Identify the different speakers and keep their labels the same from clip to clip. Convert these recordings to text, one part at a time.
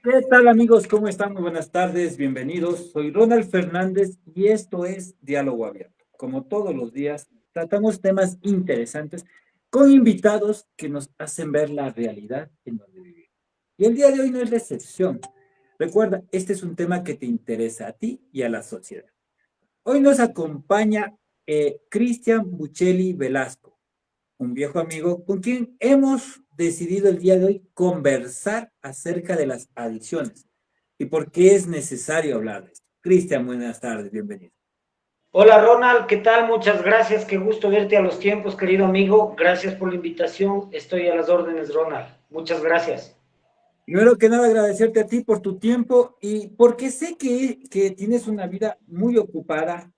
Speaker 1: ¿Qué tal amigos? ¿Cómo están? Muy buenas tardes, bienvenidos. Soy Ronald Fernández y esto es Diálogo Abierto. Como todos los días, tratamos temas interesantes con invitados que nos hacen ver la realidad en donde vivimos. Y el día de hoy no es la excepción. Recuerda, este es un tema que te interesa a ti y a la sociedad. Hoy nos acompaña Cristian Buccelli Velasco, un viejo amigo con quien hemos decidido el día de hoy conversar acerca de las adicciones y por qué es necesario hablar de esto. Cristian, buenas tardes, bienvenido.
Speaker 2: Hola Ronald, ¿qué tal? Muchas gracias, qué gusto verte a los tiempos, querido amigo. Gracias por la invitación, estoy a las órdenes, Ronald. Muchas gracias.
Speaker 1: Primero que nada, agradecerte a ti por tu tiempo y porque sé que tienes una vida muy ocupada,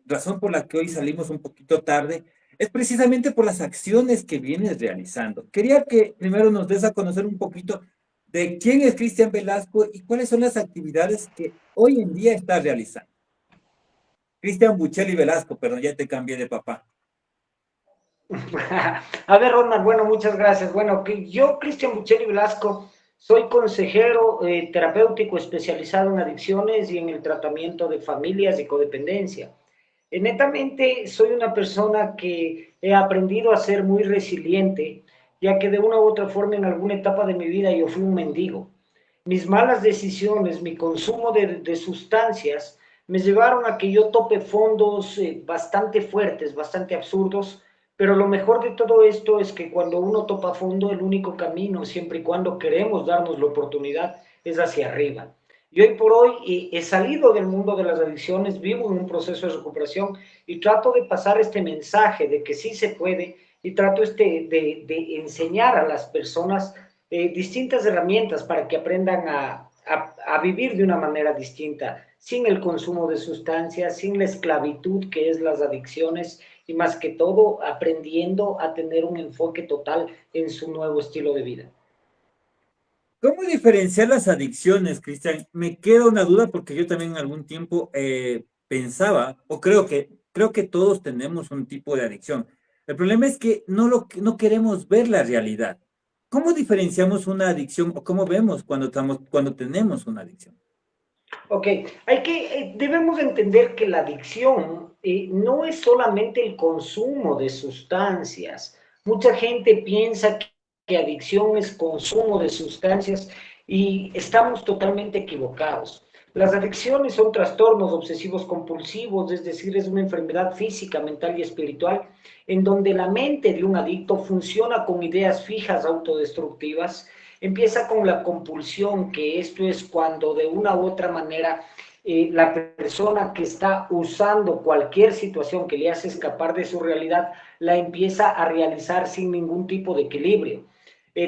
Speaker 1: razón por la que hoy salimos un poquito tarde, es precisamente por las acciones que vienes realizando. Quería que primero nos des a conocer un poquito de quién es Cristian Velasco y cuáles son las actividades que hoy en día estás realizando. Cristian Buccelli Velasco, perdón, ya te cambié de papá.
Speaker 2: A ver, Ronald, bueno, muchas gracias. Bueno, que yo, Cristian Buccelli Velasco, soy consejero terapéutico especializado en adicciones y en el tratamiento de familias y codependencia. Netamente soy una persona que he aprendido a ser muy resiliente, ya que de una u otra forma en alguna etapa de mi vida yo fui un mendigo. Mis malas decisiones, mi consumo de sustancias, me llevaron a que yo tope fondos bastante fuertes, bastante absurdos, pero lo mejor de todo esto es que cuando uno topa fondo, el único camino, siempre y cuando queremos darnos la oportunidad, es hacia arriba. Y hoy por hoy he salido del mundo de las adicciones, vivo en un proceso de recuperación y trato de pasar este mensaje de que sí se puede y trato de enseñar a las personas distintas herramientas para que aprendan a vivir de una manera distinta, sin el consumo de sustancias, sin la esclavitud que es las adicciones y más que todo aprendiendo a tener un enfoque total en su nuevo estilo de vida.
Speaker 1: ¿Cómo diferenciar las adicciones, Cristian? Me queda una duda porque yo también en algún tiempo pensaba, o creo que todos tenemos un tipo de adicción. El problema es que no queremos ver la realidad. ¿Cómo diferenciamos una adicción o cómo vemos cuando tenemos una adicción?
Speaker 2: Ok, debemos entender que la adicción no es solamente el consumo de sustancias. Mucha gente piensa que adicción es consumo de sustancias y estamos totalmente equivocados. Las adicciones son trastornos obsesivos compulsivos, es decir, es una enfermedad física, mental y espiritual, en donde la mente de un adicto funciona con ideas fijas autodestructivas. Empieza con la compulsión, que esto es cuando de una u otra manera la persona que está usando cualquier situación que le hace escapar de su realidad, la empieza a realizar sin ningún tipo de equilibrio.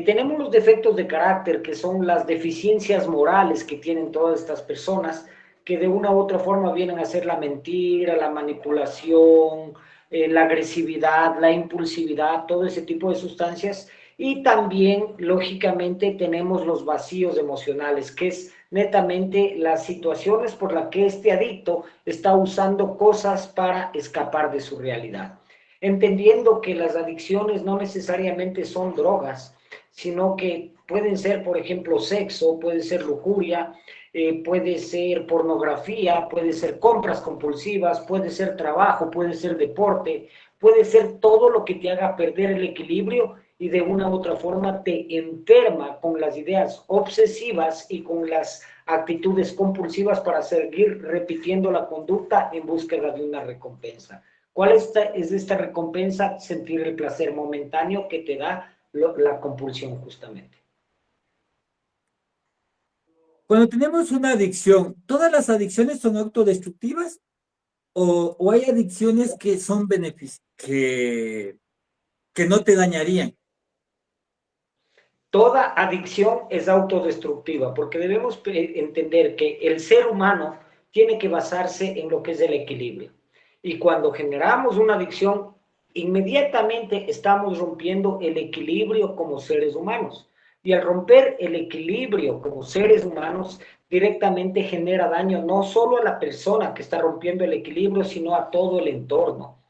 Speaker 2: Tenemos los defectos de carácter, que son las deficiencias morales que tienen todas estas personas, que de una u otra forma vienen a ser la mentira, la manipulación, la agresividad, la impulsividad, todo ese tipo de sustancias. Y también, lógicamente, tenemos los vacíos emocionales, que es netamente las situaciones por las que este adicto está usando cosas para escapar de su realidad. Entendiendo que las adicciones no necesariamente son drogas, sino que pueden ser, por ejemplo, sexo, puede ser lujuria, puede ser pornografía, puede ser compras compulsivas, puede ser trabajo, puede ser deporte, puede ser todo lo que te haga perder el equilibrio y de una u otra forma te enferma con las ideas obsesivas y con las actitudes compulsivas para seguir repitiendo la conducta en búsqueda de una recompensa. ¿Cuál es esta recompensa? Sentir el placer momentáneo que te da la compulsión justamente.
Speaker 1: Cuando tenemos una adicción, ¿todas las adicciones son autodestructivas o hay adicciones que son que no te dañarían?
Speaker 2: Toda adicción es autodestructiva porque debemos entender que el ser humano tiene que basarse en lo que es el equilibrio. Y cuando generamos una adicción, inmediatamente estamos rompiendo el equilibrio como seres humanos. Y al romper el equilibrio como seres humanos, directamente genera daño no solo a la persona que está rompiendo el equilibrio, sino a todo el entorno.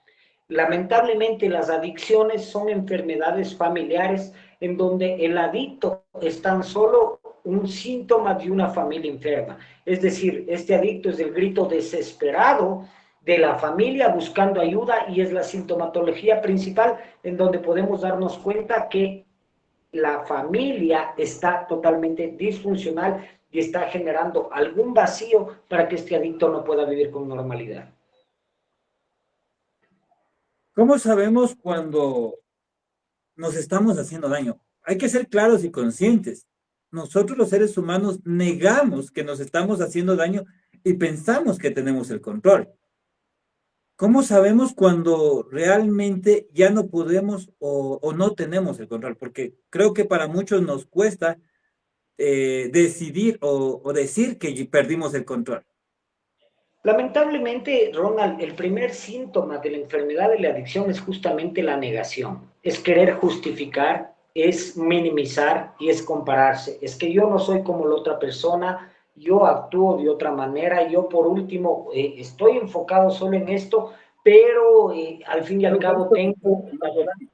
Speaker 2: Lamentablemente las adicciones son enfermedades familiares en donde el adicto es tan solo un síntoma de una familia enferma. Es decir, este adicto es el grito desesperado de la familia buscando ayuda y es la sintomatología principal en donde podemos darnos cuenta que la familia está totalmente disfuncional y está generando algún vacío para que este adicto no pueda vivir con normalidad.
Speaker 1: ¿Cómo sabemos cuando nos estamos haciendo daño? Hay que ser claros y conscientes. Nosotros los seres humanos negamos que nos estamos haciendo daño y pensamos que tenemos el control. ¿Cómo sabemos cuando realmente ya no podemos o no tenemos el control? Porque creo que para muchos nos cuesta decidir o decir que perdimos el control.
Speaker 2: Lamentablemente, Ronald, el primer síntoma de la enfermedad de la adicción es justamente la negación. Es querer justificar, es minimizar y es compararse. Es que yo no soy como la otra persona, yo actúo de otra manera, yo por último estoy enfocado solo en esto, pero al fin y al
Speaker 1: Yo
Speaker 2: cabo
Speaker 1: gasto mi
Speaker 2: tengo,
Speaker 1: plata, no hago daño.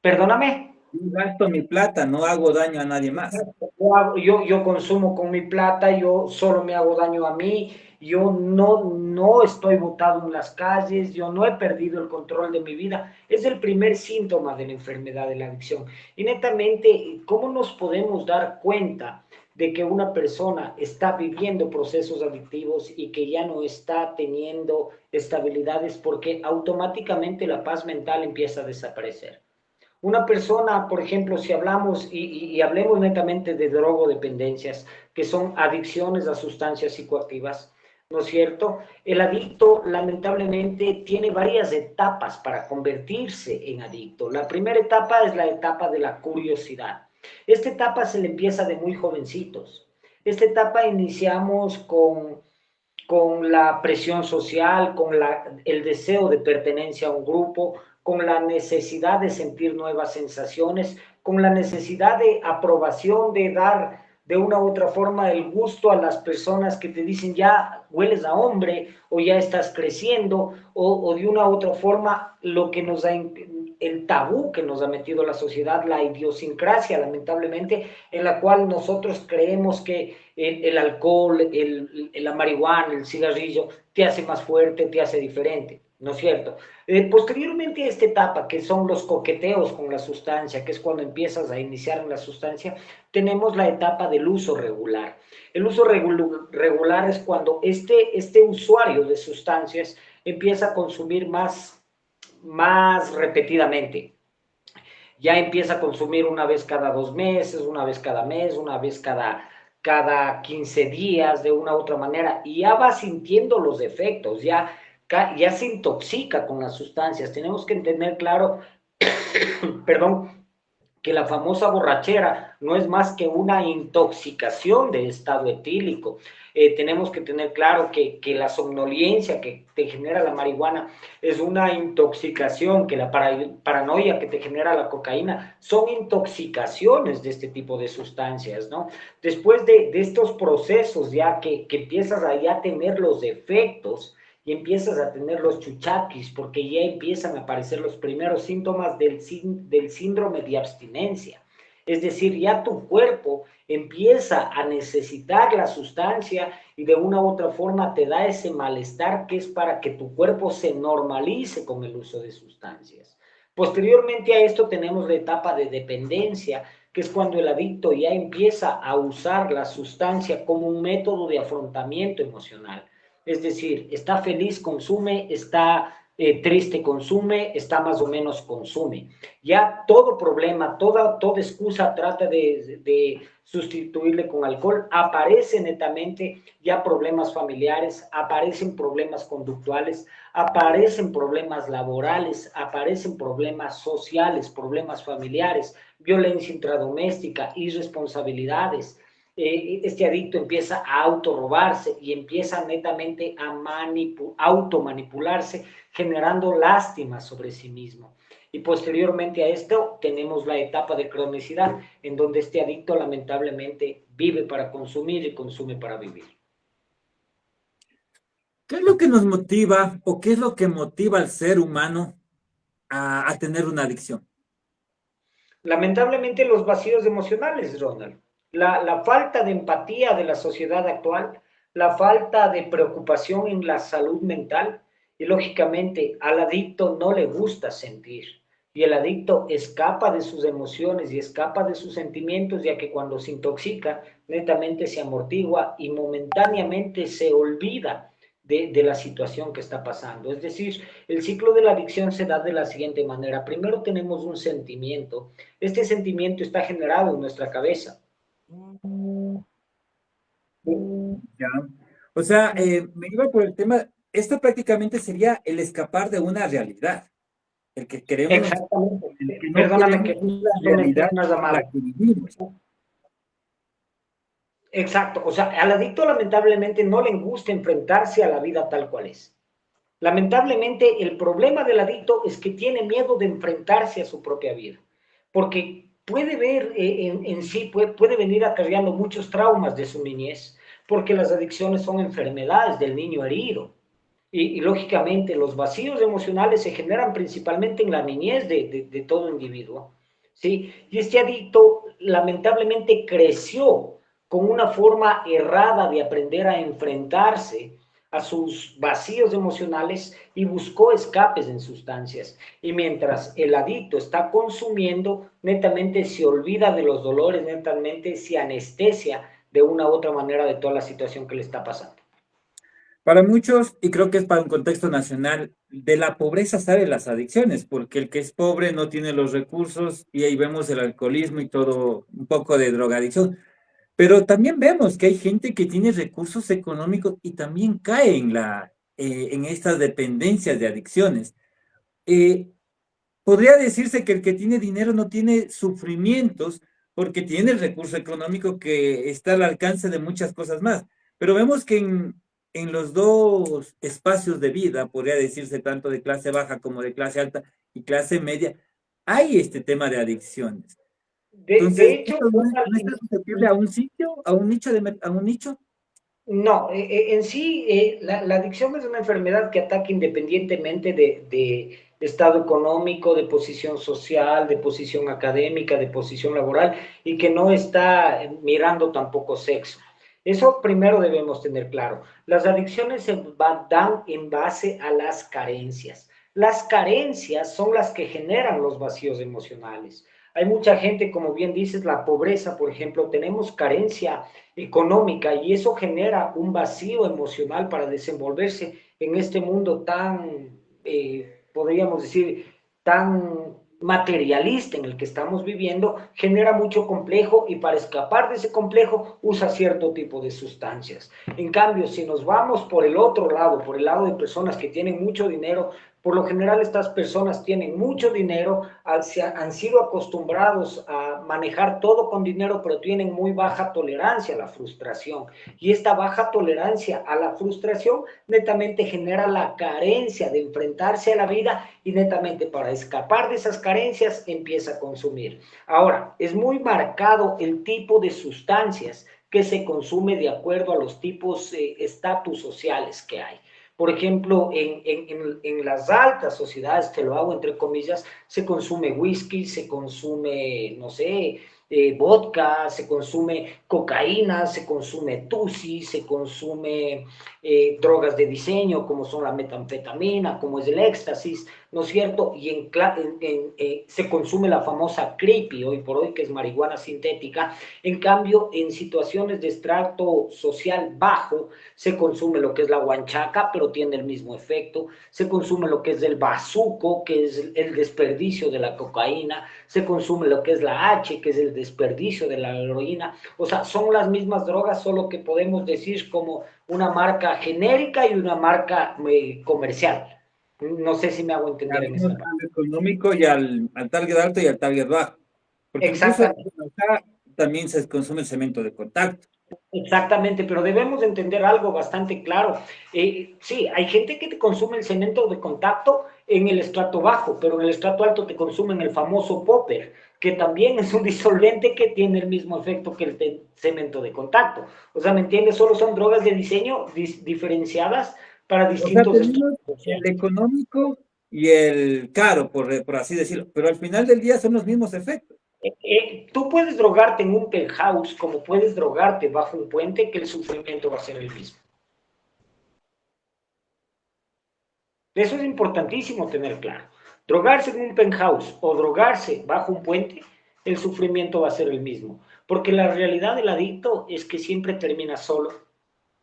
Speaker 2: perdóname.
Speaker 1: Yo gasto mi plata, no hago daño a nadie más.
Speaker 2: Exacto. Yo consumo con mi plata, yo solo me hago daño a mí, yo no estoy botado en las calles, yo no he perdido el control de mi vida. Es el primer síntoma de la enfermedad de la adicción. Y netamente, ¿cómo nos podemos dar cuenta de que una persona está viviendo procesos adictivos y que ya no está teniendo estabilidades? Porque automáticamente la paz mental empieza a desaparecer. Una persona, por ejemplo, si hablamos y hablemos netamente de drogodependencias, que son adicciones a sustancias psicoactivas, ¿no es cierto? El adicto lamentablemente tiene varias etapas para convertirse en adicto. La primera etapa es la etapa de la curiosidad. Esta etapa se le empieza de muy jovencitos. Esta etapa iniciamos con la presión social, con el deseo de pertenencia a un grupo, con la necesidad de sentir nuevas sensaciones, con la necesidad de aprobación, de dar de una u otra forma el gusto a las personas que te dicen ya hueles a hombre o ya estás creciendo o de una u otra forma lo que nos ha el tabú que nos ha metido la sociedad, la idiosincrasia lamentablemente, en la cual nosotros creemos que el alcohol, la marihuana, el cigarrillo, te hace más fuerte, te hace diferente, ¿no es cierto? Posteriormente a esta etapa, que son los coqueteos con la sustancia, que es cuando empiezas a iniciar en la sustancia, tenemos la etapa del uso regular. El uso regular es cuando este usuario de sustancias empieza a consumir más repetidamente. Ya empieza a consumir una vez cada 2 meses, una vez cada mes, una vez cada 15 días, de una u otra manera, y ya va sintiendo los efectos, ya se intoxica con las sustancias. Tenemos que entender claro, perdón, que la famosa borrachera no es más que una intoxicación de estado etílico. Tenemos que tener claro que la somnolencia que te genera la marihuana es una intoxicación, que la paranoia que te genera la cocaína son intoxicaciones de este tipo de sustancias, ¿no? Después de estos procesos ya que empiezas a ya tener los efectos, y empiezas a tener los chuchaquis, porque ya empiezan a aparecer los primeros síntomas del síndrome de abstinencia. Es decir, ya tu cuerpo empieza a necesitar la sustancia y de una u otra forma te da ese malestar que es para que tu cuerpo se normalice con el uso de sustancias. Posteriormente a esto tenemos la etapa de dependencia, que es cuando el adicto ya empieza a usar la sustancia como un método de afrontamiento emocional. Es decir, está feliz, consume, está triste, consume, está más o menos, consume. Ya todo problema, toda excusa trata de sustituirle con alcohol. Aparecen netamente ya problemas familiares, aparecen problemas conductuales, aparecen problemas laborales, aparecen problemas sociales, problemas familiares, violencia intradoméstica, irresponsabilidades. Este adicto empieza a autorrobarse y empieza netamente a automanipularse, generando lástima sobre sí mismo. Y posteriormente a esto tenemos la etapa de cronicidad, en donde este adicto lamentablemente vive para consumir y consume para vivir.
Speaker 1: ¿Qué es lo que nos motiva o qué es lo que motiva al ser humano a tener una adicción?
Speaker 2: Lamentablemente los vacíos emocionales, Ronald, la falta de empatía de la sociedad actual, la falta de preocupación en la salud mental y lógicamente al adicto no le gusta sentir y el adicto escapa de sus emociones y escapa de sus sentimientos ya que cuando se intoxica netamente se amortigua y momentáneamente se olvida de la situación que está pasando. Es decir, el ciclo de la adicción se da de la siguiente manera. Primero tenemos un sentimiento. Este sentimiento está generado en nuestra cabeza.
Speaker 1: Ya. O sea, me iba por el tema, esto prácticamente sería el escapar de una realidad, el que queremos,
Speaker 2: Exactamente.
Speaker 1: el que no
Speaker 2: Perdóname
Speaker 1: queremos
Speaker 2: que
Speaker 1: la
Speaker 2: justo me
Speaker 1: realidad
Speaker 2: tiene una
Speaker 1: a la
Speaker 2: llamada.
Speaker 1: que vivimos.
Speaker 2: Exacto. O sea, al adicto lamentablemente no le gusta enfrentarse a la vida tal cual es. Lamentablemente, el problema del adicto es que tiene miedo de enfrentarse a su propia vida, porque puede ver en sí, puede venir acarreando muchos traumas de su niñez, porque las adicciones son enfermedades del niño herido. Lógicamente los vacíos emocionales se generan principalmente en la niñez de todo individuo. ¿Sí? Y este adicto lamentablemente creció con una forma errada de aprender a enfrentarse a sus vacíos emocionales y buscó escapes en sustancias. Y mientras el adicto está consumiendo, netamente se olvida de los dolores, netamente se anestesia de una u otra manera de toda la situación que le está pasando.
Speaker 1: Para muchos, y creo que es para un contexto nacional, de la pobreza salen las adicciones, porque el que es pobre no tiene los recursos y ahí vemos el alcoholismo y todo, un poco de drogadicción. Pero también vemos que hay gente que tiene recursos económicos y también cae en estas dependencias de adicciones. Eh, Podría decirse que el que tiene dinero no tiene sufrimientos porque tiene el recurso económico que está al alcance de muchas cosas más. Pero vemos que en los dos espacios de vida, podría decirse tanto de clase baja como de clase alta y clase media, hay este tema de adicciones.
Speaker 2: De
Speaker 1: Entonces,
Speaker 2: hecho,
Speaker 1: ¿esto no está susceptible a un sitio, a un nicho a un nicho?
Speaker 2: no, en sí la adicción es una enfermedad que ataca independientemente de estado económico, de posición social, de posición académica, de posición laboral y que no está mirando tampoco sexo. Eso primero debemos tener claro. Las adicciones dan en base a las carencias. Las carencias son las que generan los vacíos emocionales. Hay mucha gente, como bien dices, la pobreza, por ejemplo, tenemos carencia económica y eso genera un vacío emocional para desenvolverse en este mundo tan, podríamos decir, tan materialista en el que estamos viviendo, genera mucho complejo y para escapar de ese complejo usa cierto tipo de sustancias. En cambio, si nos vamos por el otro lado, por el lado de personas que tienen mucho dinero, por lo general estas personas tienen mucho dinero, han sido acostumbrados a manejar todo con dinero, pero tienen muy baja tolerancia a la frustración. Y esta baja tolerancia a la frustración netamente genera la carencia de enfrentarse a la vida y netamente para escapar de esas carencias empieza a consumir. Ahora, es muy marcado el tipo de sustancias que se consume de acuerdo a los tipos estatus sociales que hay. Por ejemplo, en las altas sociedades, te lo hago entre comillas, se consume whisky, se consume, no sé, vodka, se consume cocaína, se consume tusi, se consume drogas de diseño como son la metanfetamina, como es el éxtasis, ¿no es cierto? Y se consume la famosa creepy, hoy por hoy, que es marihuana sintética. En cambio, en situaciones de estrato social bajo, se consume lo que es la huanchaca, pero tiene el mismo efecto, se consume lo que es el bazuco, que es el desperdicio de la cocaína, se consume lo que es la H, que es el desperdicio de la heroína, o sea, son las mismas drogas, solo que podemos decir como una marca genérica y una marca comercial. No sé si me hago entender en
Speaker 1: Al
Speaker 2: esta parte.
Speaker 1: económico y al target alto y al target bajo. Porque incluso
Speaker 2: Exactamente.
Speaker 1: acá también se consume el cemento de contacto.
Speaker 2: Exactamente, pero debemos entender algo bastante claro. Sí, hay gente que te consume el cemento de contacto en el estrato bajo, pero en el estrato alto te consumen el famoso popper, que también es un disolvente que tiene el mismo efecto que el cemento de contacto. O sea, ¿me entiendes? Solo son drogas de diseño diferenciadas para
Speaker 1: O sea,
Speaker 2: distintos estratos
Speaker 1: tenemos el
Speaker 2: sociales.
Speaker 1: económico y el caro, por así decirlo, pero al final del día son los mismos efectos.
Speaker 2: Tú puedes drogarte en un penthouse como puedes drogarte bajo un puente, que el sufrimiento va a ser el mismo. Eso es importantísimo tener claro. Drogarse en un penthouse o drogarse bajo un puente, el sufrimiento va a ser el mismo. Porque la realidad del adicto es que siempre termina solo.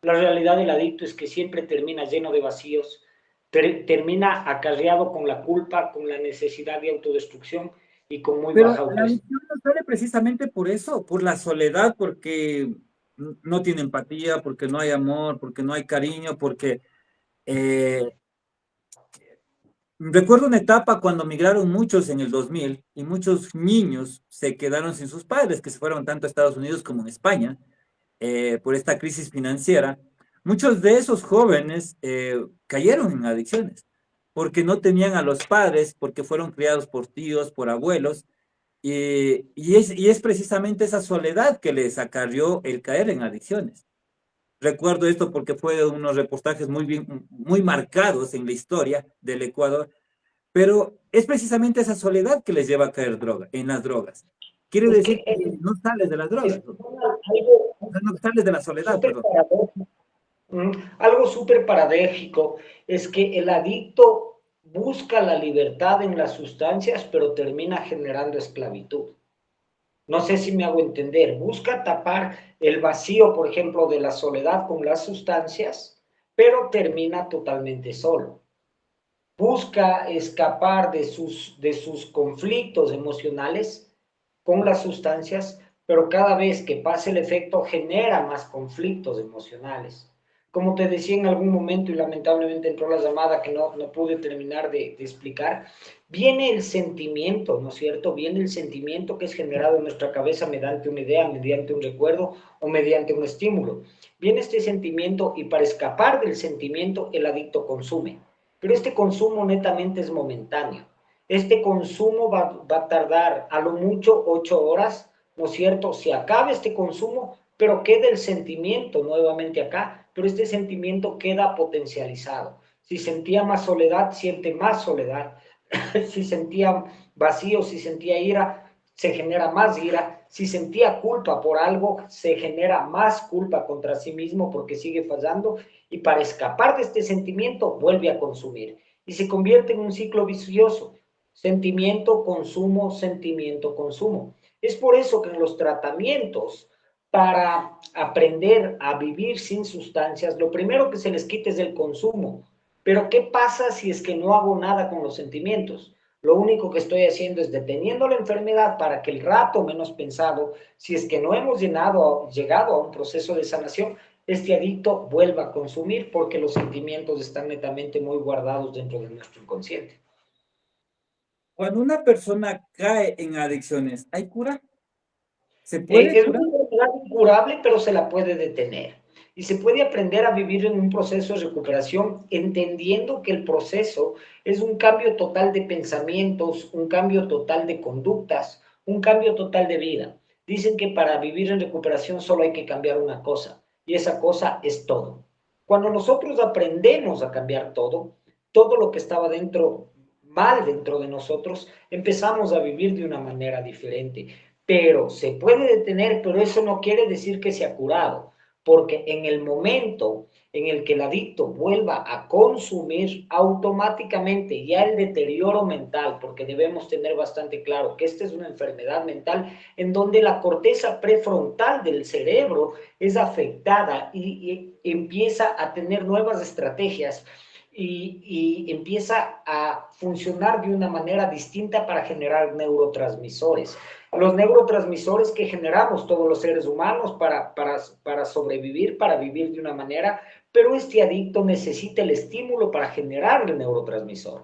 Speaker 2: La realidad del adicto es que siempre termina lleno de vacíos, termina acarreado con la culpa, con la necesidad de autodestrucción y con muy
Speaker 1: Pero
Speaker 2: baja
Speaker 1: la
Speaker 2: autoestima.
Speaker 1: adicción no sale precisamente por eso, por la soledad, porque no tiene empatía, porque no hay amor, porque no hay cariño, porque eh, recuerdo una etapa cuando migraron muchos en el 2000 y muchos niños se quedaron sin sus padres, que se fueron tanto a Estados Unidos como en España por esta crisis financiera. Muchos de esos jóvenes cayeron en adicciones porque no tenían a los padres, porque fueron criados por tíos, por abuelos, y es precisamente esa soledad que les acarrió el caer en adicciones. Recuerdo esto porque fue unos reportajes muy marcados en la historia del Ecuador, pero es precisamente esa soledad que les lleva a caer en las drogas. Quiere
Speaker 2: Es
Speaker 1: decir
Speaker 2: que
Speaker 1: que no sales de las
Speaker 2: es
Speaker 1: drogas,
Speaker 2: algo
Speaker 1: no sales de la soledad,
Speaker 2: súper
Speaker 1: perdón.
Speaker 2: paradójico. Algo súper paradójico es que el adicto busca la libertad en las sustancias, pero termina generando esclavitud. No sé si me hago entender. Busca tapar el vacío, por ejemplo, de la soledad con las sustancias, pero termina totalmente solo. Busca escapar de sus conflictos emocionales con las sustancias, pero cada vez que pasa el efecto genera más conflictos emocionales. Como te decía en algún momento, y lamentablemente entró la llamada que no pude terminar de explicar, viene el sentimiento, ¿no es cierto? Viene el sentimiento que es generado en nuestra cabeza mediante una idea, mediante un recuerdo o mediante un estímulo. Viene este sentimiento y para escapar del sentimiento el adicto consume. Pero este consumo netamente es momentáneo. Este consumo va a tardar a lo mucho 8 horas, ¿no es cierto? Se acaba este consumo, pero queda el sentimiento nuevamente acá, pero este sentimiento queda potencializado. Si sentía más soledad, siente más soledad. Si sentía vacío, si sentía ira, se genera más ira. Si sentía culpa por algo, se genera más culpa contra sí mismo porque sigue fallando y para escapar de este sentimiento vuelve a consumir y se convierte en un ciclo vicioso. Sentimiento, consumo, sentimiento, consumo. Es por eso que en los tratamientos para aprender a vivir sin sustancias, lo primero que se les quita es el consumo. Pero ¿qué pasa si es que no hago nada con los sentimientos? Lo único que estoy haciendo es deteniendo la enfermedad para que el rato menos pensado, si es que no hemos llegado a un proceso de sanación, este adicto vuelva a consumir porque los sentimientos están netamente muy guardados dentro de nuestro inconsciente.
Speaker 1: Cuando una persona cae en adicciones, ¿hay cura? ¿Se puede
Speaker 2: Es
Speaker 1: curar?
Speaker 2: una enfermedad incurable, pero se la puede detener. Y se puede aprender a vivir en un proceso de recuperación, entendiendo que el proceso es un cambio total de pensamientos, un cambio total de conductas, un cambio total de vida. Dicen que para vivir en recuperación solo hay que cambiar una cosa, y esa cosa es todo. Cuando nosotros aprendemos a cambiar todo, todo lo que estaba dentro, mal dentro de nosotros, empezamos a vivir de una manera diferente, pero se puede detener, pero eso no quiere decir que se ha curado, porque en el momento en el que el adicto vuelva a consumir, automáticamente ya el deterioro mental, porque debemos tener bastante claro que esta es una enfermedad mental en donde la corteza prefrontal del cerebro es afectada y empieza a tener nuevas estrategias y empieza a funcionar de una manera distinta para generar neurotransmisores. Los neurotransmisores que generamos todos los seres humanos para sobrevivir, para vivir de una manera, pero este adicto necesita el estímulo para generar el neurotransmisor.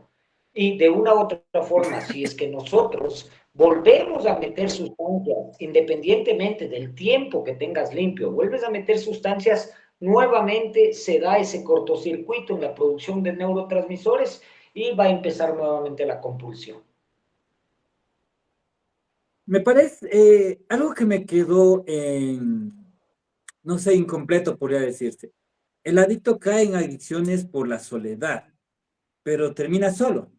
Speaker 2: Y de una u otra forma, si es que nosotros volvemos a meter sustancias, independientemente del tiempo que tengas limpio, vuelves a meter sustancias, nuevamente se da ese cortocircuito en la producción de neurotransmisores y va a empezar nuevamente la compulsión.
Speaker 1: Me parece algo que me quedó no sé, incompleto, podría decirse. El adicto cae en adicciones por la soledad, pero termina solo.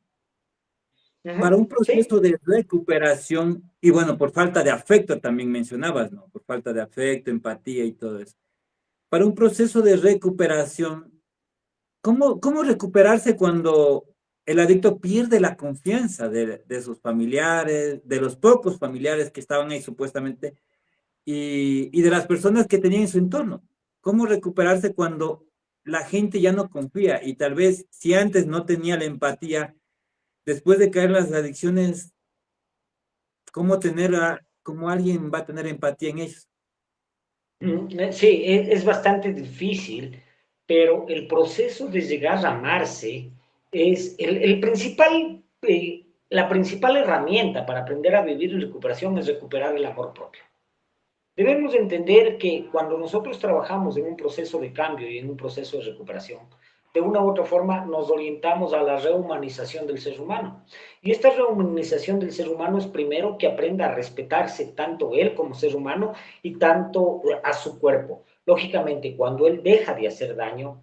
Speaker 1: para un
Speaker 2: Sí.
Speaker 1: proceso de recuperación, y bueno, por falta de afecto también mencionabas, ¿no? Por falta de afecto, empatía y todo eso. Para un proceso de recuperación, ¿cómo recuperarse cuando el adicto pierde la confianza de sus familiares, de los pocos familiares que estaban ahí supuestamente, y de las personas que tenían en su entorno? ¿Cómo recuperarse cuando la gente ya no confía y tal vez si antes no tenía la empatía, después de caer en las adicciones, cómo alguien va a tener empatía en ellos?
Speaker 2: Sí, es bastante difícil, pero el proceso de llegar a amarse es el principal, la principal herramienta para aprender a vivir en recuperación es recuperar el amor propio. Debemos entender que cuando nosotros trabajamos en un proceso de cambio y en un proceso de recuperación, de una u otra forma nos orientamos a la rehumanización del ser humano. Y esta rehumanización del ser humano es primero que aprenda a respetarse tanto él como ser humano y tanto a su cuerpo. Lógicamente, cuando él deja de hacer daño,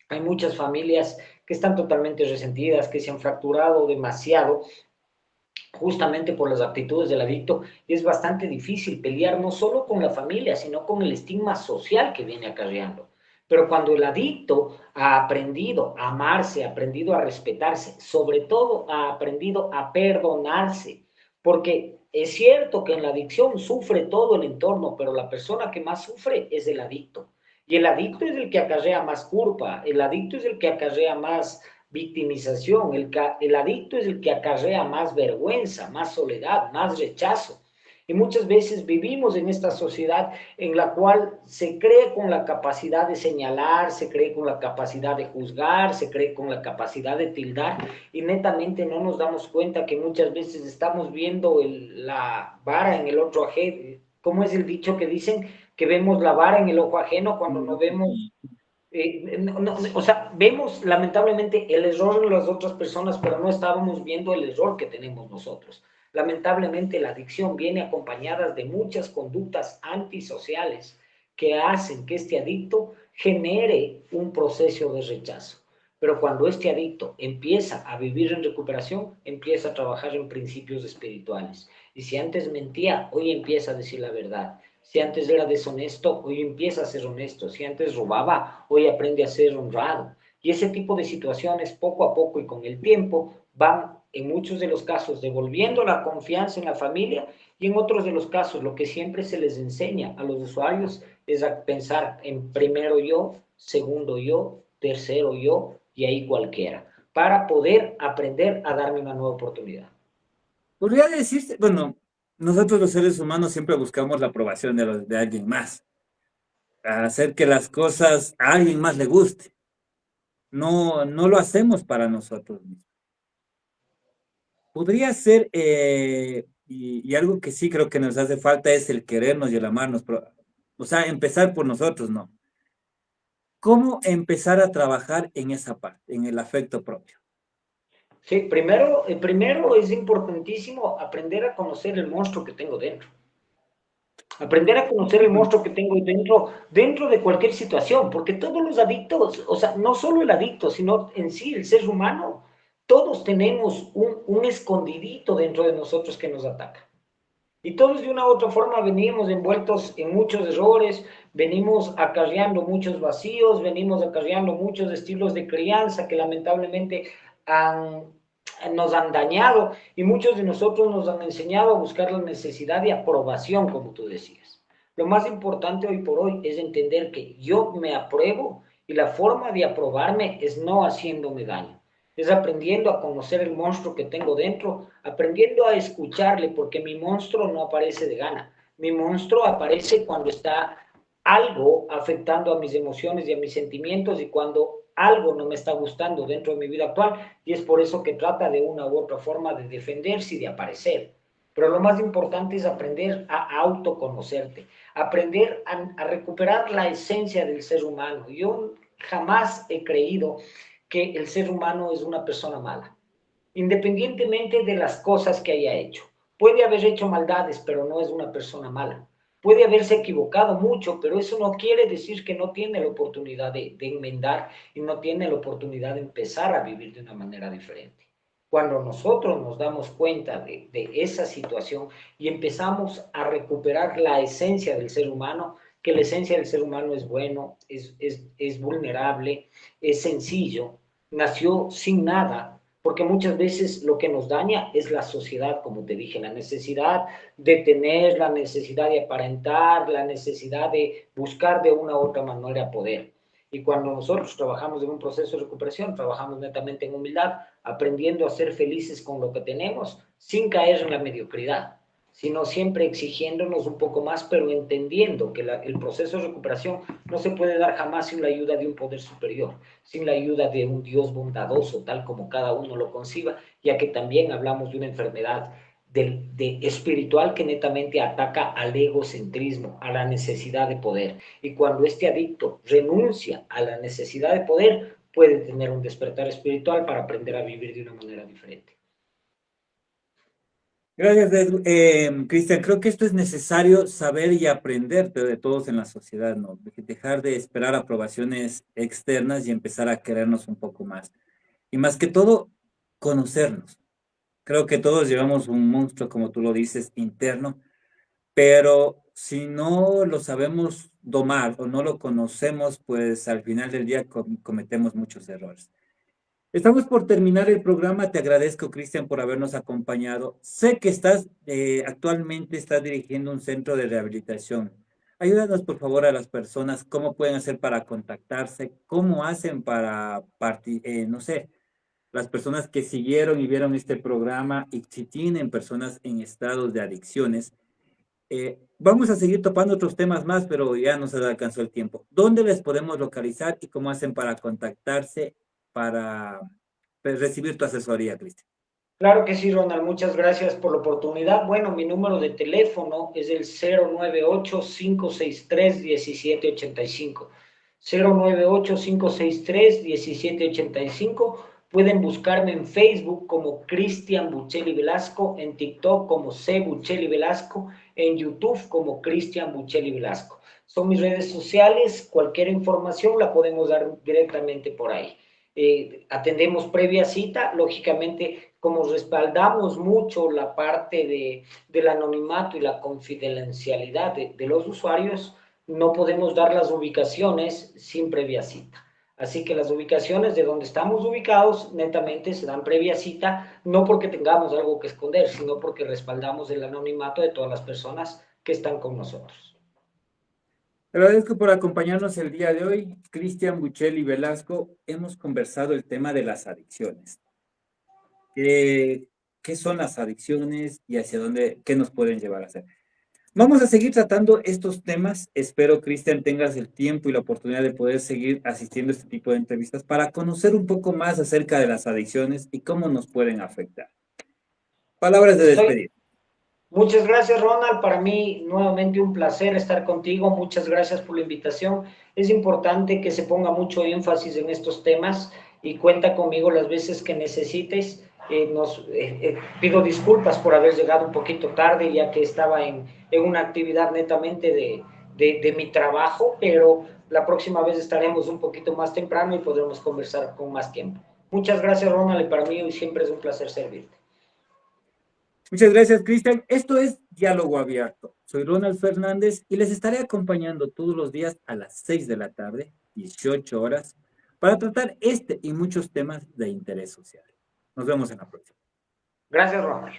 Speaker 2: hay muchas familias que están totalmente resentidas, que se han fracturado demasiado justamente por las actitudes del adicto, y es bastante difícil pelear no solo con la familia, sino con el estigma social que viene acarreando. Pero cuando el adicto ha aprendido a amarse, ha aprendido a respetarse, sobre todo ha aprendido a perdonarse, porque es cierto que en la adicción sufre todo el entorno, pero la persona que más sufre es el adicto. Y el adicto es el que acarrea más culpa, el adicto es el que acarrea más victimización. El adicto es el que acarrea más vergüenza, más soledad, más rechazo. Y muchas veces vivimos en esta sociedad en la cual se cree con la capacidad de señalar, se cree con la capacidad de juzgar, se cree con la capacidad de tildar y netamente no nos damos cuenta que muchas veces estamos viendo la vara en el otro ajeno. ¿Cómo es el dicho que dicen? Que vemos la vara en el ojo ajeno cuando no vemos o sea, vemos lamentablemente el error en las otras personas, pero no estábamos viendo el error que tenemos nosotros. Lamentablemente la adicción viene acompañada de muchas conductas antisociales que hacen que este adicto genere un proceso de rechazo. Pero cuando este adicto empieza a vivir en recuperación, empieza a trabajar en principios espirituales. Y si antes mentía, hoy empieza a decir la verdad. Si antes era deshonesto, hoy empieza a ser honesto. Si antes robaba, hoy aprende a ser honrado. Y ese tipo de situaciones, poco a poco y con el tiempo, van en muchos de los casos devolviendo la confianza en la familia y en otros de los casos lo que siempre se les enseña a los usuarios es a pensar en primero yo, segundo yo, tercero yo y ahí cualquiera, para poder aprender a darme una nueva oportunidad.
Speaker 1: Podría decirse, bueno, nosotros los seres humanos siempre buscamos la aprobación de alguien más, a hacer que las cosas a alguien más le guste. No lo hacemos para nosotros mismos. Podría ser, y algo que sí creo que nos hace falta es el querernos y el amarnos, o sea, empezar por nosotros, ¿no? ¿Cómo empezar a trabajar en esa parte, en el afecto propio?
Speaker 2: Sí, primero es importantísimo aprender a conocer el monstruo que tengo dentro. Aprender a conocer el monstruo que tengo dentro de cualquier situación, porque todos los adictos, o sea, no solo el adicto, sino en sí el ser humano, todos tenemos un escondidito dentro de nosotros que nos ataca. Y todos de una u otra forma venimos envueltos en muchos errores, venimos acarreando muchos vacíos, venimos acarreando muchos estilos de crianza que lamentablemente han, nos han dañado y muchos de nosotros nos han enseñado a buscar la necesidad de aprobación, como tú decías. Lo más importante hoy por hoy es entender que yo me apruebo y la forma de aprobarme es no haciéndome daño, es aprendiendo a conocer el monstruo que tengo dentro, aprendiendo a escucharle, porque mi monstruo no aparece de gana. Mi monstruo aparece cuando está algo afectando a mis emociones y a mis sentimientos y cuando algo no me está gustando dentro de mi vida actual y es por eso que trata de una u otra forma de defenderse y de aparecer. Pero lo más importante es aprender a autoconocerte, aprender a recuperar la esencia del ser humano. Yo jamás he creído que el ser humano es una persona mala, independientemente de las cosas que haya hecho. Puede haber hecho maldades, pero no es una persona mala. Puede haberse equivocado mucho, pero eso no quiere decir que no tiene la oportunidad de enmendar y no tiene la oportunidad de empezar a vivir de una manera diferente. Cuando nosotros nos damos cuenta de esa situación y empezamos a recuperar la esencia del ser humano, que la esencia del ser humano es bueno, es vulnerable, es sencillo, nació sin nada, porque muchas veces lo que nos daña es la sociedad, como te dije, la necesidad de tener, la necesidad de aparentar, la necesidad de buscar de una u otra manera poder. Y cuando nosotros trabajamos en un proceso de recuperación, trabajamos netamente en humildad, aprendiendo a ser felices con lo que tenemos, sin caer en la mediocridad, sino siempre exigiéndonos un poco más, pero entendiendo que el proceso de recuperación no se puede dar jamás sin la ayuda de un poder superior, sin la ayuda de un Dios bondadoso, tal como cada uno lo conciba, ya que también hablamos de una enfermedad de espiritual que netamente ataca al egocentrismo, a la necesidad de poder. Y cuando este adicto renuncia a la necesidad de poder, puede tener un despertar espiritual para aprender a vivir de una manera diferente.
Speaker 1: Gracias, Cristian. Creo que esto es necesario saber y aprender de todos en la sociedad, ¿no? Dejar de esperar aprobaciones externas y empezar a querernos un poco más. Y más que todo, conocernos. Creo que todos llevamos un monstruo, como tú lo dices, interno, pero si no lo sabemos domar o no lo conocemos, pues al final del día cometemos muchos errores. Estamos por terminar el programa. Te agradezco, Cristian, por habernos acompañado. Sé que actualmente estás dirigiendo un centro de rehabilitación. Ayúdanos, por favor, a las personas, cómo pueden hacer para contactarse, cómo hacen para no sé, las personas que siguieron y vieron este programa y si tienen personas en estados de adicciones. Vamos a seguir topando otros temas más, pero ya nos alcanzó el tiempo. ¿Dónde les podemos localizar y cómo hacen para contactarse para recibir tu asesoría, Cristian?
Speaker 2: Claro que sí, Ronald, muchas gracias por la oportunidad. Bueno, mi número de teléfono es el 098-563-1785. 098-563-1785. Pueden buscarme en Facebook como Cristian Buccelli Velasco, en TikTok como C. Buccelli Velasco, en YouTube como Cristian Buccelli Velasco. Son mis redes sociales, cualquier información la podemos dar directamente por ahí. Atendemos previa cita, lógicamente como respaldamos mucho la parte del anonimato y la confidencialidad de los usuarios, no podemos dar las ubicaciones sin previa cita. Así que las ubicaciones de donde estamos ubicados netamente se dan previa cita, no porque tengamos algo que esconder, sino porque respaldamos el anonimato de todas las personas que están con nosotros.
Speaker 1: Te agradezco por acompañarnos el día de hoy. Cristian Buccelli Velasco, hemos conversado el tema de las adicciones. ¿Qué, qué son las adicciones y hacia dónde, qué nos pueden llevar a hacer? Vamos a seguir tratando estos temas. Espero, Cristian, tengas el tiempo y la oportunidad de poder seguir asistiendo a este tipo de entrevistas para conocer un poco más acerca de las adicciones y cómo nos pueden afectar. Palabras de
Speaker 2: Estoy,
Speaker 1: despedida.
Speaker 2: Muchas gracias, Ronald. Para mí, nuevamente un placer estar contigo. Muchas gracias por la invitación. Es importante que se ponga mucho énfasis en estos temas y cuenta conmigo las veces que necesites. Pido disculpas por haber llegado un poquito tarde, ya que estaba en una actividad netamente de mi trabajo, pero la próxima vez estaremos un poquito más temprano y podremos conversar con más tiempo. Muchas gracias, Ronald, y para mí hoy siempre es un placer servirte.
Speaker 1: Muchas gracias, Cristian. Esto es Diálogo Abierto. Soy Ronald Fernández y les estaré acompañando todos los días a las 6 de la tarde, 18 horas, para tratar este y muchos temas de interés social. Nos vemos en la próxima.
Speaker 2: Gracias, Ronald.